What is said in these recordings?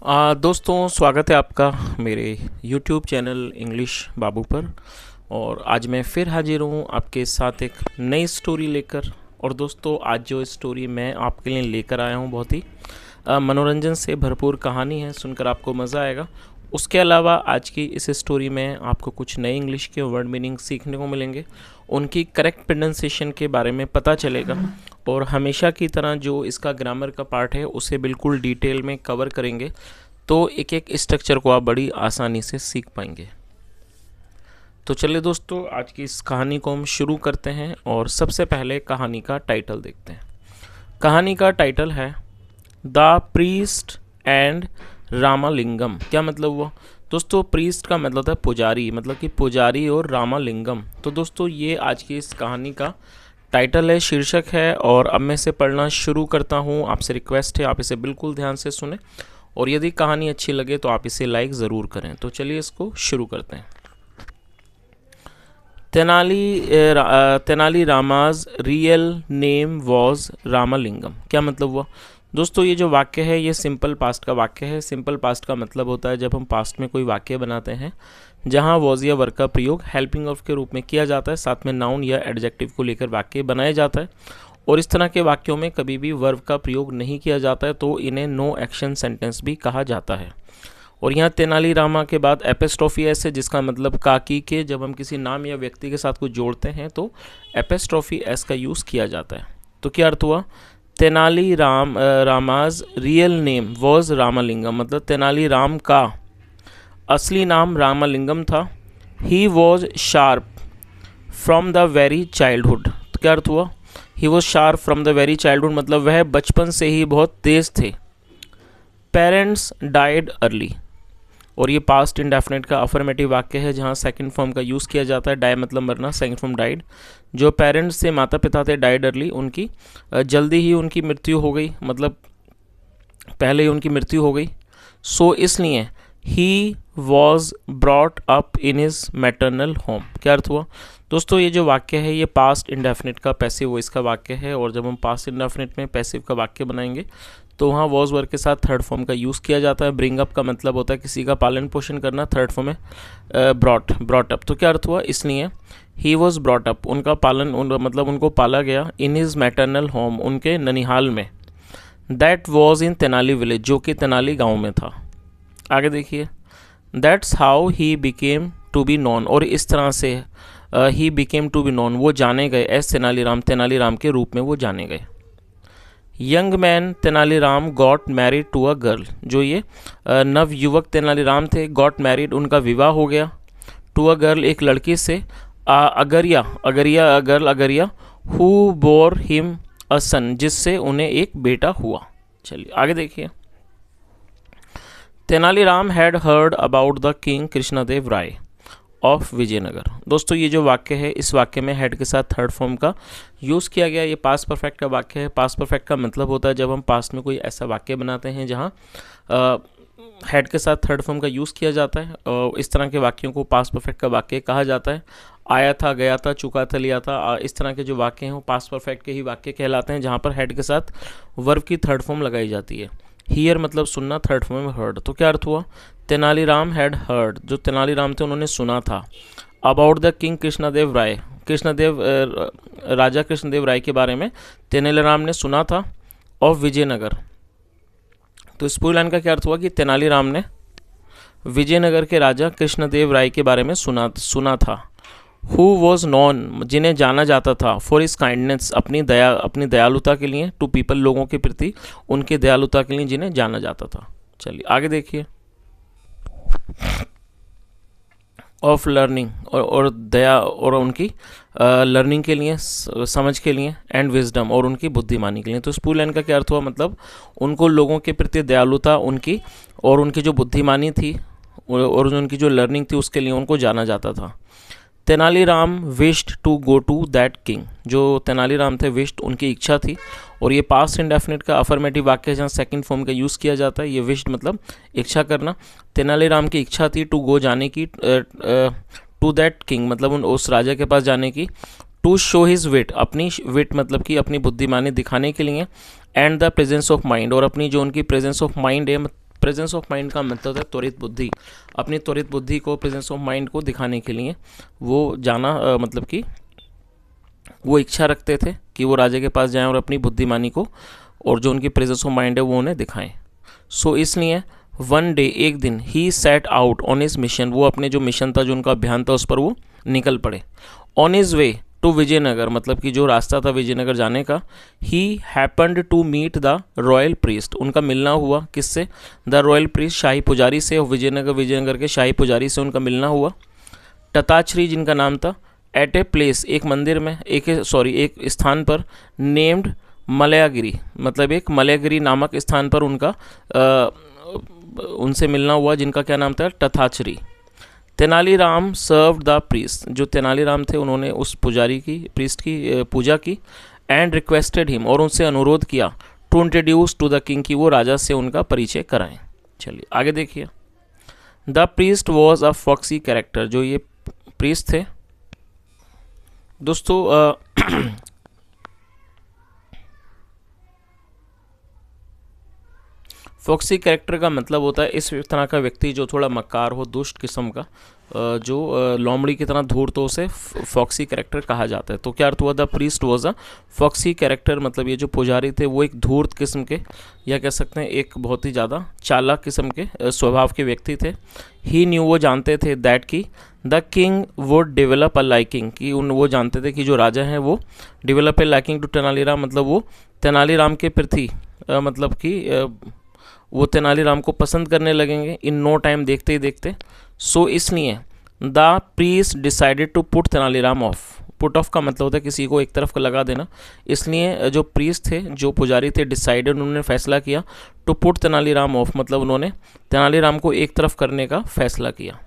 दोस्तों, स्वागत है आपका मेरे YouTube चैनल इंग्लिश बाबू पर। और आज मैं फिर हाजिर हूँ आपके साथ एक नई स्टोरी लेकर। और दोस्तों, आज जो स्टोरी मैं आपके लिए लेकर आया हूँ बहुत ही मनोरंजन से भरपूर कहानी है, सुनकर आपको मज़ा आएगा। उसके अलावा आज की इस स्टोरी में आपको कुछ नए इंग्लिश के वर्ड मीनिंग सीखने को मिलेंगे, उनकी करेक्ट प्रोनाउंसिएशन के बारे में पता चलेगा। और हमेशा की तरह जो इसका ग्रामर का पार्ट है उसे बिल्कुल डिटेल में कवर करेंगे, तो एक एक स्ट्रक्चर को आप बड़ी आसानी से सीख पाएंगे। तो चलिए दोस्तों, आज की इस कहानी को हम शुरू करते हैं और सबसे पहले कहानी का टाइटल देखते हैं। कहानी का टाइटल है द प्रीस्ट एंड रामालिंगम। क्या मतलब हुआ दोस्तों? प्रीस्ट का मतलब है पुजारी, मतलब कि पुजारी और रामालिंगम। तो दोस्तों, ये आज की इस कहानी का टाइटल है, शीर्षक है। और अब मैं इसे पढ़ना शुरू करता हूँ। आपसे रिक्वेस्ट है आप इसे बिल्कुल ध्यान से सुने, और यदि कहानी अच्छी लगे तो आप इसे लाइक ज़रूर करें। तो चलिए इसको शुरू करते हैं। Tenali Rama's real name was Ramalingam. क्या मतलब हुआ दोस्तों? ये जो वाक्य है ये सिंपल पास्ट का वाक्य है। सिंपल पास्ट का मतलब होता है जब हम पास्ट में कोई वाक्य बनाते हैं जहाँ वॉज या वर्ब का प्रयोग हेल्पिंग ऑफ के रूप में किया जाता है, साथ में नाउन या एडजेक्टिव को लेकर वाक्य बनाया जाता है। और इस तरह के वाक्यों में कभी भी वर्ब का प्रयोग नहीं किया जाता है, तो इन्हें नो एक्शन सेंटेंस भी कहा जाता है। और यहाँ तेनालीरामा के बाद एपिस्ट्रोफी एस है, जिसका मतलब काकी के। जब हम किसी नाम या व्यक्ति के साथ कुछ जोड़ते हैं तो एपिस्ट्रोफी एस का यूज़ किया जाता है। तो क्या अर्थ हुआ? Rama's real name was Ramalingam, मतलब तेनालीराम का असली नाम रामालिंगम था। He was sharp from the very childhood. तो क्या अर्थ हुआ? He was sharp from the very childhood, मतलब वह बचपन से ही बहुत तेज थे। पेरेंट्स डाइड अर्ली, और ये पास्ट इंडेफिनिट का अफर्मेटिव वाक्य है जहाँ सेकंड फॉर्म का यूज़ किया जाता है। डाई मतलब मरना, सेकंड फॉर्म डाइड। जो पेरेंट्स थे, माता पिता थे, डाइड अर्ली, उनकी जल्दी ही उनकी मृत्यु हो गई, मतलब पहले ही उनकी मृत्यु हो गई। सो इसलिए he was brought up in his maternal home. क्या अर्थ हुआ दोस्तों? ये जो वाक्य है ये पास्ट इंडेफिनिट का पैसिव वॉइस का वाक्य है। और जब हम पास्ट इंडेफिनिट में पैसिव का वाक्य बनाएंगे तो वहाँ वॉज वर्ग के साथ थर्ड फॉर्म का यूज़ किया जाता है। ब्रिंग अप का मतलब होता है किसी का पालन पोषण करना, थर्ड फॉर्म में ब्रॉट अप। तो क्या अर्थ हुआ? इसलिए ही वॉज ब्रॉट अप, उनका पालन मतलब उनको पाला गया इन हिज मैटरनल होम, उनके ननिहाल में। That was in Tenali village, जो कि तेनाली गाँव में था। आगे देखिए, that's how he became to be known, और इस तरह से ही बिकेम टू बी नॉन, वो जाने गए एस तेनालीराम के रूप में वो जाने गए। Young man Tenaliram got married to a girl, जो ये नव युवक तेनालीराम थे, गॉट मैरिड उनका विवाह हो गया, टू अ गर्ल एक लड़की से, अगरिया who bore him a son, जिससे उन्हें एक बेटा हुआ। चलिए आगे देखिए। Tenaliram had heard about the king Krishnadeva Raya of Vijayanagar. दोस्तों, ये जो वाक्य है इस वाक्य में हेड के साथ थर्ड फॉर्म का यूज़ किया गया। ये पास्ट परफेक्ट का वाक्य है। पास्ट परफेक्ट का मतलब होता है जब हम पास्ट में कोई ऐसा वाक्य बनाते हैं जहाँ हेड के साथ थर्ड फॉर्म का यूज़ किया जाता है। और इस तरह के वाक्यों को पास्ट परफेक्ट का वाक्य कहा जाता है। आया था, गया था, चुका था, लिया था, इस तरह के जो वाक्य हैं वो पास्ट परफेक्ट के ही वाक्य कहलाते हैं, जहाँ पर हेड के साथ वर्ब की थर्ड फॉर्म लगाई जाती है। हियर मतलब सुनना, थर्ड फॉर्म में हर्ड। तो क्या अर्थ हुआ? तेनालीराम हैड हर्ड, जो तेनालीराम थे उन्होंने सुना था। अबाउट द किंग कृष्णदेव राय, राजा कृष्णदेव राय के बारे में तेनालीराम ने सुना था। ऑफ विजयनगर, तो इस पूरी लाइन का क्या अर्थ हुआ कि तेनालीराम ने विजयनगर के राजा कृष्णदेव राय के बारे में सुना था। हु वॉज नॉन, जिन्हें जाना जाता था, फॉर हिज काइंडनेस, अपनी दयालुता के लिए, टू पीपल लोगों के प्रति उनकी दयालुता के लिए जिन्हें जाना जाता था। चलिए आगे देखिए। ऑफ लर्निंग, और दया और उनकी लर्निंग के लिए, समझ के लिए, एंड विजडम और उनकी बुद्धिमानी के लिए। तो इस पूरी लाइन का क्या अर्थ हुआ? मतलब उनको लोगों के प्रति दयालुता उनकी और उनकी जो बुद्धिमानी थी और उनकी जो लर्निंग थी उसके लिए उनको जाना जाता था। Tenaliram wished to go to that king, जो तेनालीराम थे विश्ड उनकी इच्छा थी। और ये पास्ट इंडेफिनिट का अफर्मेटिव वाक्य है जहाँ सेकंड फॉर्म का यूज़ किया जाता है। ये विश्ड मतलब इच्छा करना। तेनालीराम की इच्छा थी टू गो, जाने की, टू दैट किंग मतलब उस राजा के पास जाने की। टू शो हिज विट, अपनी विट मतलब कि अपनी बुद्धिमानी दिखाने के लिए। And the presence of mind, और अपनी जो उनकी प्रेजेंस ऑफ माइंड है, प्रेजेंस ऑफ माइंड का मतलब है त्वरित बुद्धि। अपनी त्वरित बुद्धि को, प्रेजेंस ऑफ माइंड को दिखाने के लिए वो जाना मतलब कि वो इच्छा रखते थे कि वो राजा के पास जाएं और अपनी बुद्धिमानी को और जो उनकी प्रेजेंस ऑफ माइंड है वो उन्हें दिखाएं। सो इसलिए वन डे, एक दिन, he set out on his mission, वो अपने जो मिशन था, जो उनका अभियान था, उस पर वो निकल पड़े। On his way to Vijayanagar, मतलब कि जो रास्ता था विजयनगर जाने का, he happened to meet the royal priest, उनका मिलना हुआ किससे? द रॉयल प्रीस्ट, शाही पुजारी से, विजयनगर के शाही पुजारी से उनका मिलना हुआ। तताश्री जिनका नाम था, एट ए प्लेस, एक मंदिर में, एक स्थान पर, नेम्ड मलयागिरी, मतलब एक मलयागिरी नामक स्थान पर उनका उनसे मिलना हुआ, जिनका क्या नाम था? तथाचरी। तेनालीराम सर्व्ड द प्रीस्ट, जो तेनालीराम थे उन्होंने उस पुजारी की, प्रीस्ट की पूजा की। एंड रिक्वेस्टेड हिम, और उनसे अनुरोध किया, to introduce to the king, की वो राजा से उनका परिचय कराएं। चलिए आगे देखिए। The priest was a foxy character, जो ये प्रीस्ट थे दोस्तों फॉक्सी कैरेक्टर का मतलब होता है इस तरह का व्यक्ति जो थोड़ा मक्कार हो, दुष्ट किस्म का, जो लोमड़ी की तरह धूर्त हो, उसे फॉक्सी कैरेक्टर कहा जाता है। तो क्या अर्थ हुआ? The priest was a foxy character, मतलब ये जो पुजारी थे वो एक धूर्त किस्म के, या कह सकते हैं एक बहुत ही ज़्यादा चालाक किस्म के स्वभाव के व्यक्ति थे। ही न्यू, वो जानते थे, दैट की the king would develop a liking, कि वो जानते थे कि जो राजा हैं वो develop a liking to Tenaliram, मतलब वो तेनालीराम के प्रति मतलब कि वो तेनालीराम को पसंद करने लगेंगे इन नो टाइम, देखते ही देखते। सो इसलिए the priest decided to put Tenaliram off, put off का मतलब होता है किसी को एक तरफ का लगा देना। इसलिए जो प्रीस्ट थे, जो पुजारी थे, डिसाइडेड, उन्होंने फैसला किया, टू पुट तेनालीराम ऑफ, मतलब उन्होंने तेनालीराम को एक तरफ करने का फैसला किया।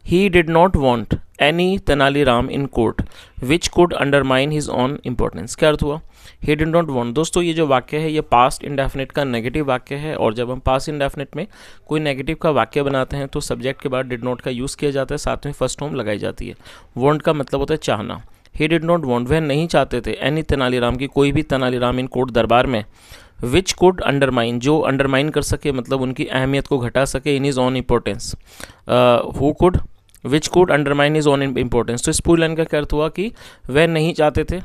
He did not want any Tenaliram in court which could undermine his on importance. क्या अर्थ हुआ? ही डिड नॉट वॉन्ट, दोस्तों ये जो वाक्य है ये पास्ट इंडेफिनिट का नेगेटिव वाक्य है, और जब हम पास्ट इंडेफिनिट में कोई नेगेटिव का वाक्य बनाते हैं तो सब्जेक्ट के बाद डिड नॉट का यूज़ किया जाता है, साथ में फर्स्ट फॉर्म लगाई जाती है। वॉन्ट का मतलब होता है चाहना। ही डिड नॉट वॉन्ट, वह नहीं चाहते थे, एनी तेनालीराम की, कोई भी तेनालीराम इन कोर्ट दरबार में, विच कुड अंडरमाइन, जो अंडरमाइन कर सके, मतलब उनकी अहमियत को घटा सके, in his on importance. Who could, which could undermine his on importance. तो इस पूरी लाइन का क्या अर्थ हुआ कि वह नहीं चाहते थे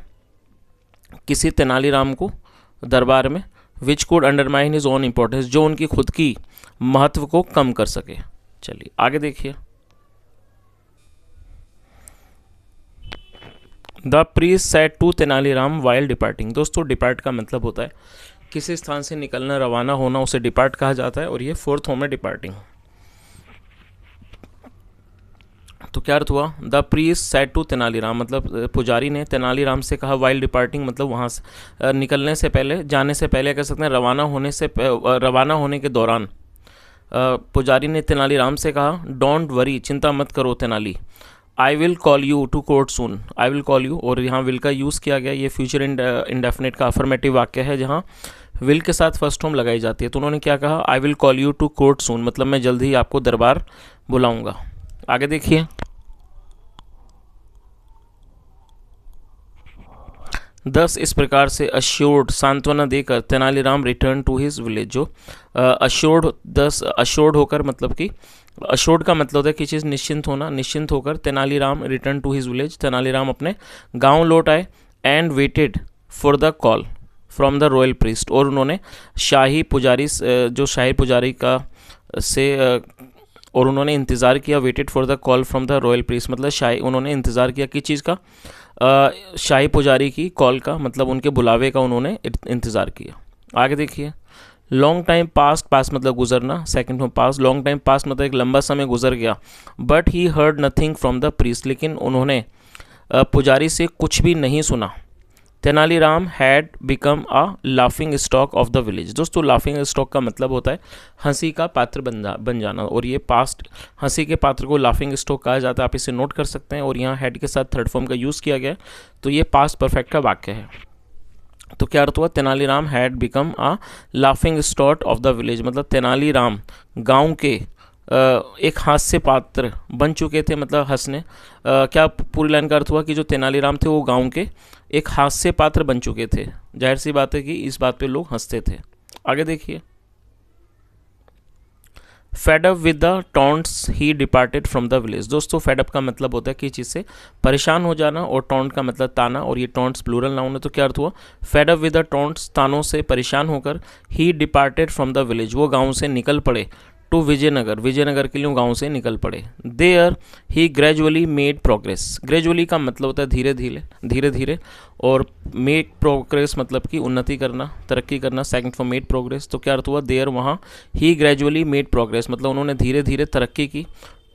किसी तेनालीराम को दरबार में, which could undermine his on importance, जो उनकी खुद की महत्व को कम कर सके। चलिए आगे देखिए। The priest said to Tenaliram while departing, दोस्तों डिपार्ट का मतलब होता है किसी स्थान से निकलना, रवाना होना, उसे डिपार्ट कहा जाता है, और ये फोर्थ फॉर्म है डिपार्टिंग। तो क्या अर्थ हुआ? The priest said to Tenaliram, मतलब पुजारी ने तेनालीराम से कहा, वाइल डिपार्टिंग मतलब वहाँ से निकलने से पहले, जाने से पहले, कह सकते हैं रवाना होने के दौरान पुजारी ने तेनालीराम से कहा, डोंट वरी, चिंता मत करो Tenali, I will call you to court soon, I will call you, और यहाँ विल का यूज़ किया गया, ये फ्यूचर इंडेफिनिट का अफर्मेटिव वाक्य है जहाँ विल के साथ फर्स्ट फॉर्म लगाई जाती है। तो उन्होंने क्या कहा? I will call you to court soon, मतलब मैं जल्द ही आपको दरबार बुलाऊंगा। आगे देखिए। दस इस प्रकार से अश्योर्ड, सांत्वना देकर, Tenaliram return to his village, जो अश्योर्ड, दस अश्योर्ड होकर, मतलब कि अश्योर्ड का मतलब होता है कि चीज़ निश्चिंत होना, निश्चिंत होकर Tenaliram return to his village, Tenaliram अपने गांव लौट आए। And waited for the call from the royal priest, और उन्होंने शाही पुजारी, जो शाही पुजारी का से और उन्होंने इंतज़ार किया, weighted for the call from the royal priest, मतलब शाही, उन्होंने इंतज़ार किया किस चीज़ का? शाही पुजारी की कॉल का, मतलब उनके बुलावे का उन्होंने इंतज़ार किया। आगे देखिए। लॉन्ग टाइम पास्ट, पास मतलब गुजरना, सेकंड में पास, लॉन्ग टाइम पास्ट मतलब एक लंबा समय गुजर गया। But he heard nothing from the priest, लेकिन उन्होंने पुजारी से कुछ भी नहीं सुना। Tenaliram had become a laughing stock of the village, दोस्तों लाफिंग स्टॉक का मतलब होता है हंसी का पात्र बन जाना, और ये पास्ट हंसी के पात्र को लाफिंग स्टॉक कहा जाता है, आप इसे नोट कर सकते हैं। और यहाँ हैड के साथ थर्ड फॉर्म का यूज़ किया गया है, तो ये पास्ट परफेक्ट का वाक्य है। तो क्या अर्थ हुआ? Tenaliram had become a laughing stock of the village, मतलब तेनालीराम गाँव के एक हास्य पात्र बन चुके थे, मतलब हंसने, क्या पूरी लाइन का अर्थ हुआ कि जो तेनालीराम थे वो गांव के एक हास्य पात्र बन चुके थे। जाहिर सी बात है कि इस बात पे लोग हंसते थे। आगे देखिए। Fade up with the taunts he departed from the village. दोस्तों फेड अप का मतलब होता है कि चीज़ से परेशान हो जाना, और टॉन्ट का मतलब ताना, और ये टॉन्ट्स प्लूरल नाउन है। तो क्या अर्थ हुआ? Fed up with the taunts, तानों से परेशान होकर, he departed from the village, वो गाँव से निकल पड़े, टू विजयनगर, विजयनगर के लिए गांव से निकल पड़े। There he gradually made progress, gradually का मतलब होता है धीरे धीरे, धीरे धीरे, और मेड प्रोग्रेस मतलब कि उन्नति करना, तरक्की करना, सेकंड फॉर मेड प्रोग्रेस। तो क्या अर्थ हुआ? देयर वहाँ, ही ग्रेजुअली मेड प्रोग्रेस मतलब उन्होंने धीरे धीरे तरक्की की,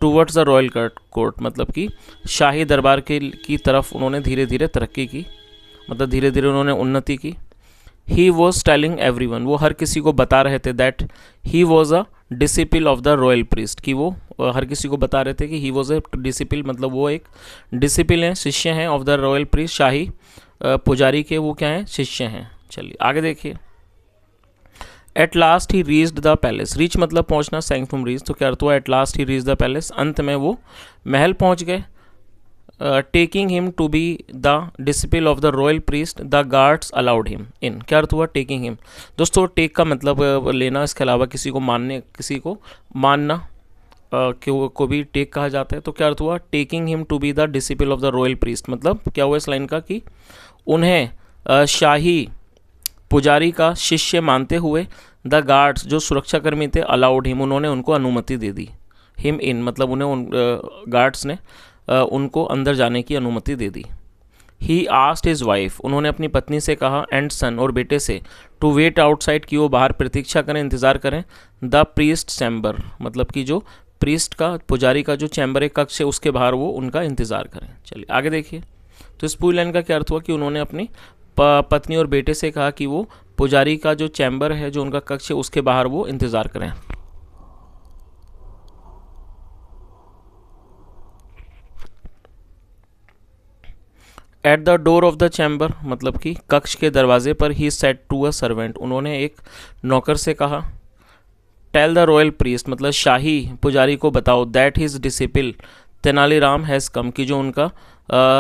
टूवर्ड्स द रॉयल कोर्ट मतलब कि शाही दरबार की तरफ उन्होंने धीरे धीरे तरक्की की, मतलब धीरे धीरे उन्होंने उन्नति की। He was telling every one, वो हर किसी को बता रहे थे, that he was a disciple of the royal priest, कि वो हर किसी को बता रहे थे कि ही वॉज ए डिसिपल मतलब वो एक डिसिपल हैं, शिष्य हैं, ऑफ द रॉयल प्रीस्ट, शाही पुजारी के वो क्या हैं? शिष्य हैं। चलिए आगे देखिए। At last he reached the palace, reach मतलब पहुंचना, सेइंग फ्रॉम रीच, तो क्या अर्थ हुआ? At last he reach the palace, अंत में वो महल पहुंच गए। Taking him to be the disciple of the royal priest, the guards allowed him in. क्या अर्थ हुआ? टेकिंग हिम, दोस्तों टेक का मतलब लेना, इसके अलावा किसी को मानने, किसी को मानना को भी टेक कहा जाता है। तो क्या अर्थ हुआ? Taking him to be the disciple of the royal priest, मतलब क्या हुआ इस लाइन का कि उन्हें शाही पुजारी का शिष्य मानते हुए, द गार्ड्स जो सुरक्षाकर्मी थे, अलाउड हिम उन्होंने उनको अनुमति दे दी, हिम इन मतलब उन्हें उन गार्ड्स ने उनको अंदर जाने की अनुमति दे दी। ही आस्क्ड हिज वाइफ, उन्होंने अपनी पत्नी से कहा, एंड सन और बेटे से, टू वेट आउटसाइड कि वो बाहर प्रतीक्षा करें, इंतज़ार करें, द प्रीस्ट चैम्बर मतलब कि जो प्रीस्ट का, पुजारी का जो चैम्बर एक कक्ष है उसके बाहर वो उनका इंतज़ार करें। चलिए आगे देखिए। तो इस पूरी लाइन का क्या अर्थ हुआ कि उन्होंने अपनी पत्नी और बेटे से कहा कि वो पुजारी का जो चैम्बर है, जो उनका कक्ष है, उसके बाहर वो इंतज़ार करें। At the door of the chamber मतलब कि कक्ष के दरवाजे पर, he said to a servant, उन्होंने एक नौकर से कहा, टेल द रॉयल प्रीस्ट मतलब शाही पुजारी को बताओ, that his disciple Tenaliram has कम, कि जो उनका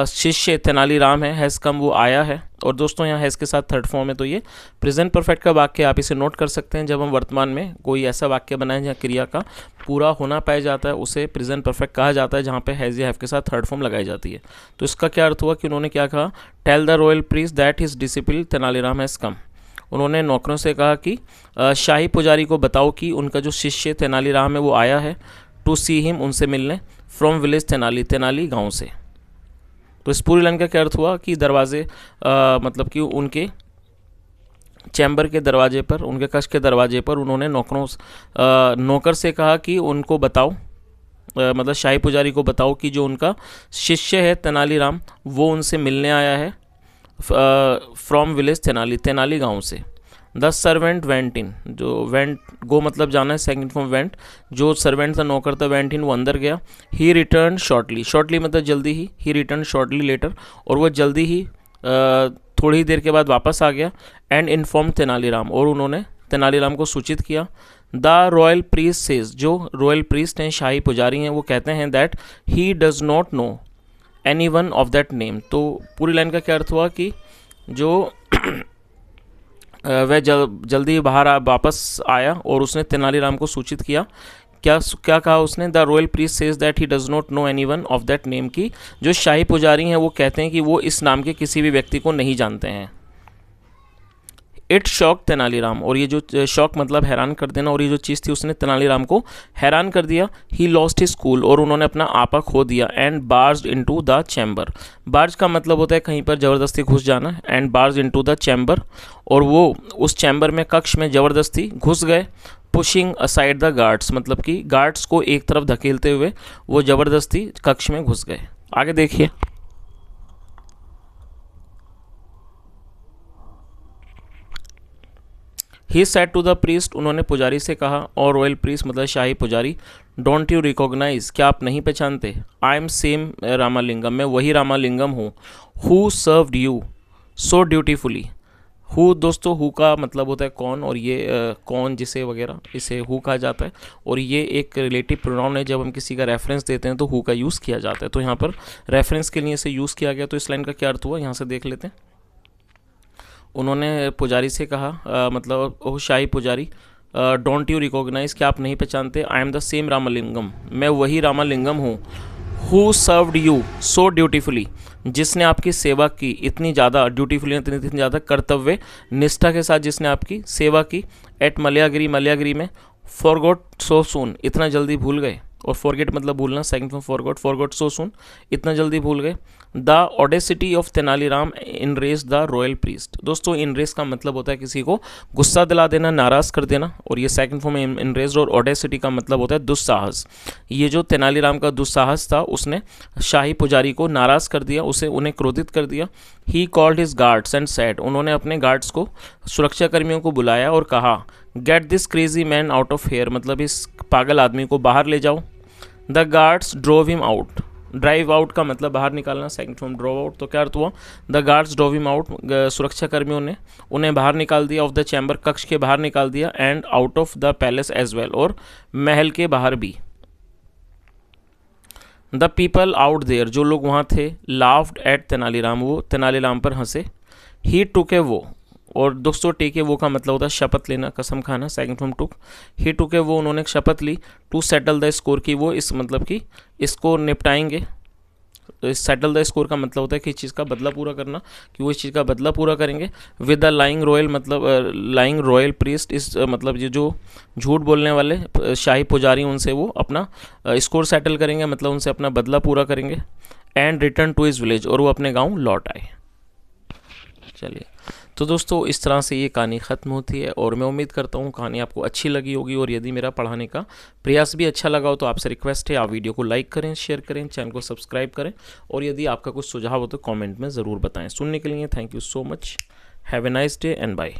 शिष्य तेनालीराम है, हैज़ कम वो आया है। और दोस्तों यहाँ हैज़ के साथ थर्ड फॉर्म है, तो ये प्रेजेंट परफेक्ट का वाक्य, आप इसे नोट कर सकते हैं। जब हम वर्तमान में कोई ऐसा वाक्य बनाएं जहाँ क्रिया का पूरा होना पाया जाता है, उसे प्रेजेंट परफेक्ट कहा जाता है, जहाँ पे हैज़ या हैव के साथ थर्ड फॉर्म लगाई जाती है। तो इसका क्या अर्थ हुआ कि उन्होंने क्या कहा? Tell the royal priest that his disciple Tenaliram has come, उन्होंने नौकरों से कहा कि शाही पुजारी को बताओ कि उनका जो शिष्य तेनालीराम है वो आया है, टू सी हिम उनसे मिलने, फ्रॉम विलेज तेनाली, तेनाली गांव से। तो इस पूरी लाइन का क्या अर्थ हुआ कि दरवाजे मतलब कि उनके चैम्बर के दरवाजे पर, उनके कक्ष के दरवाजे पर उन्होंने नौकर से कहा कि उनको बताओ, मतलब शाही पुजारी को बताओ कि जो उनका शिष्य है तेनालीराम वो उनसे मिलने आया है, फ्रॉम विलेज तेनाली, तेनाली गांव से। द सर्वेंट वेंट इन, जो वेंट गो मतलब जाना है, सेकंड फॉर्म वेंट, जो सर्वेंट था, नौकर था, वेंट इन वो अंदर गया। ही रिटर्न शॉर्टली, शॉर्टली मतलब जल्दी ही रिटर्न शॉर्टली लेटर, और वो जल्दी ही थोड़ी ही देर के बाद वापस आ गया। एंड इन्फॉर्म तेनालीराम, और उन्होंने तेनालीराम को सूचित किया। द रॉयल प्रीस्ट सेज, जो रॉयल प्रीस्ट हैं, शाही पुजारी हैं, वो कहते हैं that he does not know any one of that name. तो पूरी लाइन का क्या अर्थ हुआ कि जो वह जल्दी बाहर वापस आया और उसने तेनालीराम को सूचित किया। क्या कहा उसने? The royal priest says that he does not know any one of that name, की जो शाही पुजारी हैं वो कहते हैं कि वो इस नाम के किसी भी व्यक्ति को नहीं जानते हैं। इट शॉक तेनालीराम, और ये जो शॉक मतलब हैरान कर देना, और ये जो चीज़ थी उसने तेनालीराम को हैरान कर दिया। ही लॉस्ट हिज कूल, और उन्होंने अपना आपा खो दिया। And barge into the chamber, barge का मतलब होता है कहीं पर ज़बरदस्ती घुस जाना। And barge into the chamber, और वो उस चैम्बर में, कक्ष में ज़बरदस्ती घुस गए। पुशिंग असाइड द गार्ड्स मतलब कि गार्ड्स को एक तरफ धकेलते हुए वो ज़बरदस्ती कक्ष में घुस गए। आगे देखिए। He said to the priest, उन्होंने पुजारी से कहा, और रॉयल प्रीस्ट मतलब शाही पुजारी, डोंट यू रिकॉग्नाइज, क्या आप नहीं पहचानते? आई एम सेम रामालिंगम, मैं वही रामालिंगम हूँ। Who served you so dutifully, who दोस्तों हु का मतलब होता है कौन, और ये कौन जिसे वगैरह इसे हु कहा जाता है, और ये एक रिलेटिव प्रोनाउन है। जब हम किसी का रेफरेंस देते हैं तो हु का यूज़ किया जाता है, तो यहाँ पर रेफरेंस के लिए इसे यूज़ किया गया। तो इस लाइन का क्या अर्थ हुआ यहाँ से देख लेते हैं। उन्होंने पुजारी से कहा मतलब वो शाही पुजारी डोंट यू रिकॉग्नाइज, क्या आप नहीं पहचानते? I am the same Ramalingam, मैं वही रामलिंगम हूँ। हु सर्व्ड यू सो ड्यूटीफुली, जिसने आपकी सेवा की इतनी ज़्यादा ड्यूटीफुली, इतनी ज़्यादा कर्तव्य निष्ठा के साथ जिसने आपकी सेवा की। एट मलयागिरी, मलयागिरी में। फॉरगॉट सो सून, इतना जल्दी भूल गए, और फॉरगेट मतलब भूलना, सेकंड फॉर्म फॉरगॉट, फॉरगॉट सो सून, इतना जल्दी भूल गए। The audacity of Tenaliram enraged the royal priest. दोस्तों इनरेज का मतलब होता है किसी को गुस्सा दिला देना, नाराज़ कर देना, और ये सेकंड फॉर्म में इनरेज, और ऑडेसिटी का मतलब होता है दुस्साहस। ये जो तेनालीराम का दुस्साहस था, उसने शाही पुजारी को नाराज़ कर दिया, उन्हें क्रोधित कर दिया। He called his guards and said, उन्होंने अपने गार्ड्स को, सुरक्षा कर्मियों को बुलाया और कहा, get this crazy man out of here, मतलब इस पागल आदमी को बाहर ले जाओ। The guards drove him out, drive out का मतलब बाहर निकालना, सेकंड फॉर्म ड्रोव आउट। तो क्या अर्थ हुआ? The guards drove him out, सुरक्षा कर्मियों ने उन्हें बाहर निकाल दिया, ऑफ द चैम्बर, कक्ष के बाहर निकाल दिया, and out of the palace as well, और महल के बाहर भी। द पीपल आउट देयर, जो लोग वहाँ थे, लाफ्ड एट तेनालीराम, वो तेनालीराम पर हंसे। ही टुक ए वो, और दोस्तों टेक ए वो का मतलब होता है शपथ लेना, कसम खाना, सेकंड फॉर्म टुक। ही टुक ए वो, उन्होंने शपथ ली। टू सेटल द स्कोर की, वो इस मतलब कि इसको निपटाएंगे। तो सेटल द स्कोर का मतलब होता है कि इस चीज़ का बदला पूरा करना, कि वो इस चीज़ का बदला पूरा करेंगे। विद द लाइंग रॉयल, मतलब लाइंग रॉयल प्रीस्ट, इस मतलब ये जो झूठ बोलने वाले शाही पुजारी, उनसे वो अपना स्कोर सेटल करेंगे, मतलब उनसे अपना बदला पूरा करेंगे। And return to his village, और वो अपने गाँव लौट आए। चलिए, तो दोस्तों इस तरह से ये कहानी ख़त्म होती है, और मैं उम्मीद करता हूँ कहानी आपको अच्छी लगी होगी, और यदि मेरा पढ़ाने का प्रयास भी अच्छा लगा हो तो आपसे रिक्वेस्ट है, आप वीडियो को लाइक करें, शेयर करें, चैनल को सब्सक्राइब करें, और यदि आपका कुछ सुझाव हो तो कमेंट में ज़रूर बताएं। सुनने के लिए thank you so much. Have a nice day and bye.